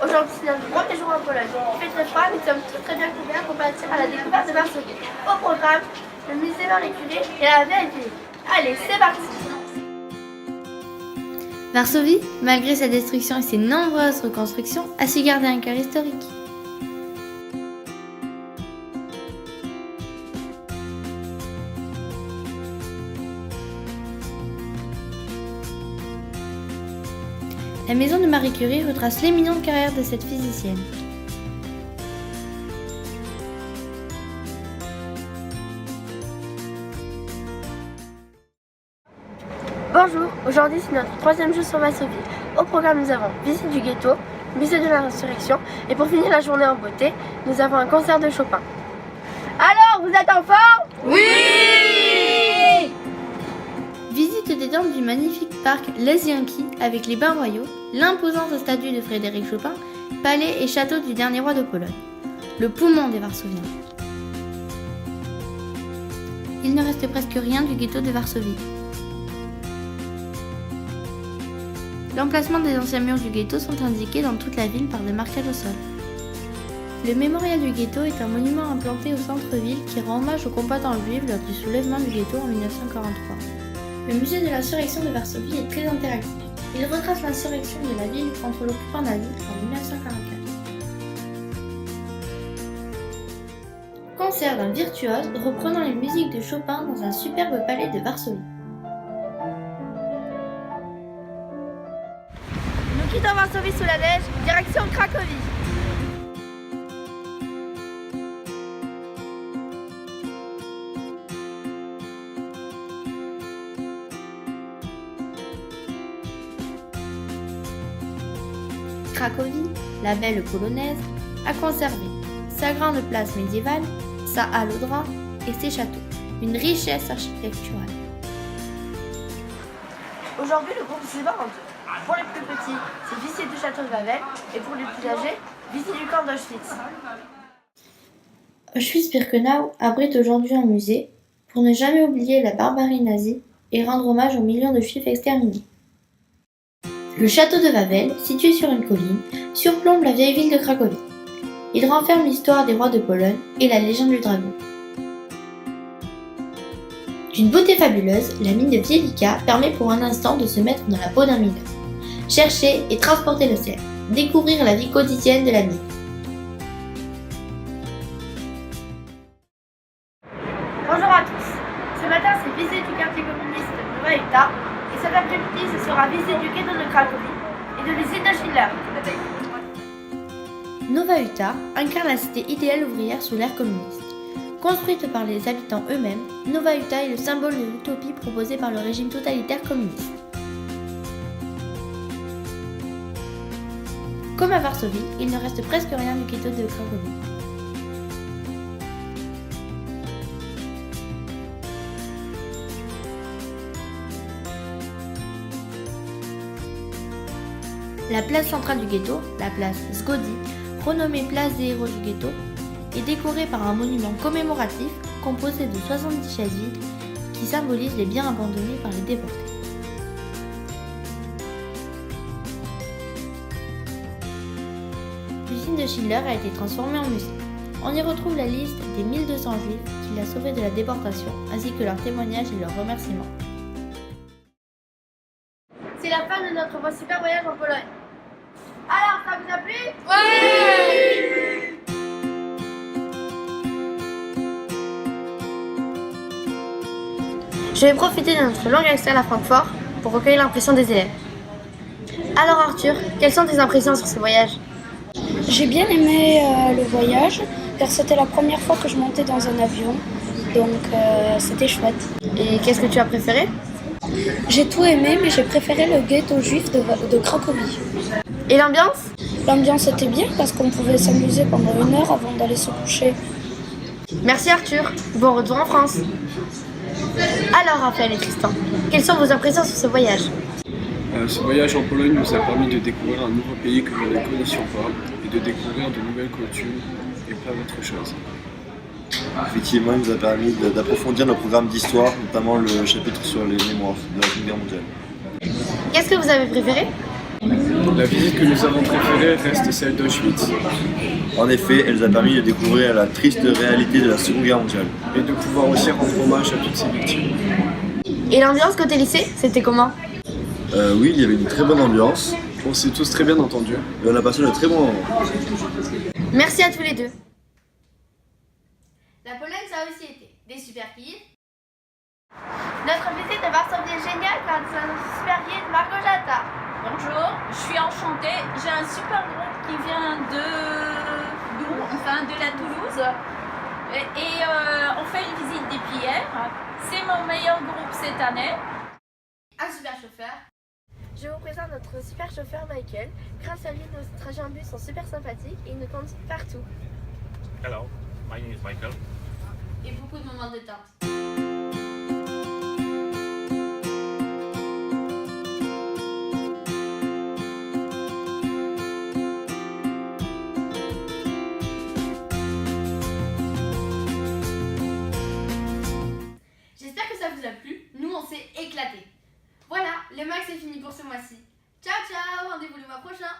Aujourd'hui, c'est notre premier jour en Pologne. Il fait très froid, mais nous sommes tous très bien couverts pour partir à la découverte de Varsovie. Au programme, le musée Marie Curie et la VIP. Allez, c'est parti! Varsovie, malgré sa destruction et ses nombreuses reconstructions, a su garder un cœur historique. La maison de Marie Curie retrace l'éminente carrière de cette physicienne. Bonjour, aujourd'hui c'est notre troisième jour sur Varsovie. Au programme nous avons visite du ghetto, musée de la résurrection et pour finir la journée en beauté, nous avons un concert de Chopin. Alors, vous êtes en forme? Oui! Visite des temples du magnifique parc Lesienki avec les bains royaux, l'imposante statue de Frédéric Chopin, palais et château du dernier roi de Pologne, le poumon des Varsoviens. Il ne reste presque rien du ghetto de Varsovie. L'emplacement des anciens murs du ghetto sont indiqués dans toute la ville par des marquages au sol. Le mémorial du ghetto est un monument implanté au centre-ville qui rend hommage aux combattants juifs lors du soulèvement du ghetto en 1943. Le musée de l'insurrection de Varsovie est très interactif. Il retrace l'insurrection de la ville contre l'occupant nazi en 1944. Concert d'un virtuose reprenant les musiques de Chopin dans un superbe palais de Varsovie. Nous quittons Varsovie sous la neige, direction Cracovie. Cracovie, la belle polonaise, a conservé sa grande place médiévale, sa halle aux draps et ses châteaux, une richesse architecturale. Aujourd'hui, le groupe se sépare en deux. Pour les plus petits, c'est visite du château de Wawel et pour les plus âgés, visite du camp d'Auschwitz. Auschwitz-Birkenau abrite aujourd'hui un musée pour ne jamais oublier la barbarie nazie et rendre hommage aux millions de juifs exterminés. Le château de Wawel, situé sur une colline, surplombe la vieille ville de Cracovie. Il renferme l'histoire des rois de Pologne et la légende du dragon. D'une beauté fabuleuse, la mine de Wielika permet pour un instant de se mettre dans la peau d'un mineur. Chercher et transporter le cerf, découvrir la vie quotidienne de la mine. Bonjour à tous. Ce matin, c'est visite du quartier communiste de Nova Huta et cet après-midi, ce sera visite du ghetto de Cracovie et de l'usine de Schindler. Nova Huta incarne la cité idéale ouvrière sous l'ère communiste. Construite par les habitants eux-mêmes, Nova Huta est le symbole de l'utopie proposée par le régime totalitaire communiste. Comme à Varsovie, il ne reste presque rien du ghetto de Cracovie. La place centrale du ghetto, la place Zgodzi, renommée place des héros du ghetto, est décorée par un monument commémoratif composé de 70 chaises vides qui symbolisent les biens abandonnés par les déportés. L'usine de Schindler a été transformée en musée. On y retrouve la liste des 1200 juifs qui l'a sauvé de la déportation, ainsi que leurs témoignages et leurs remerciements. C'est la fin de notre super voyage en Pologne. Alors, ça vous a plu? Oui! Je vais profiter de notre longue escale à Francfort pour recueillir l'impression des élèves. Alors Arthur, quelles sont tes impressions sur ce voyage? J'ai bien aimé le voyage car c'était la première fois que je montais dans un avion, donc c'était chouette. Et qu'est-ce que tu as préféré? J'ai tout aimé mais j'ai préféré le ghetto juif de Cracovie. Et l'ambiance? L'ambiance était bien parce qu'on pouvait s'amuser pendant 1 heure avant d'aller se coucher. Merci Arthur, bon retour en France. Alors Raphaël et Tristan, quelles sont vos impressions sur ce voyage? Ce voyage en Pologne nous a permis de découvrir un nouveau pays que nous ne connaissions pas et de découvrir de nouvelles coutumes et plein d'autres choses. Effectivement, il nous a permis d'approfondir nos programmes d'histoire, notamment le chapitre sur les mémoires de la Seconde Guerre mondiale. Qu'est-ce que vous avez préféré? La visite que nous avons préférée reste celle d'Auschwitz En effet, elle nous a permis de découvrir la triste réalité de la Seconde Guerre mondiale. et de pouvoir aussi rendre hommage à toutes ces victimes. Et l'ambiance côté lycée, c'était comment? Oui, il y avait une très bonne ambiance On s'est tous très bien entendus. et on a passé de très bons moments. Merci à tous les deux. La Pologne, ça a aussi été des super guides. Notre visite à Varsovie est géniale grâce à notre super guide Margot Jatta. Bonjour, je suis enchantée. J'ai un super groupe qui vient de la Toulouse. Et on fait une visite depuis hier. C'est mon meilleur groupe cette année. Un super chauffeur. Je vous présente notre super chauffeur Michael. Grâce à lui, nos trajets en bus sont super sympathiques et il nous conduit partout. Hello, my name is Michael. Et beaucoup de moments de détente. J'espère que ça vous a plu. Nous, on s'est éclatés. Voilà, le max est fini pour ce mois-ci. Ciao, ciao, rendez-vous le mois prochain.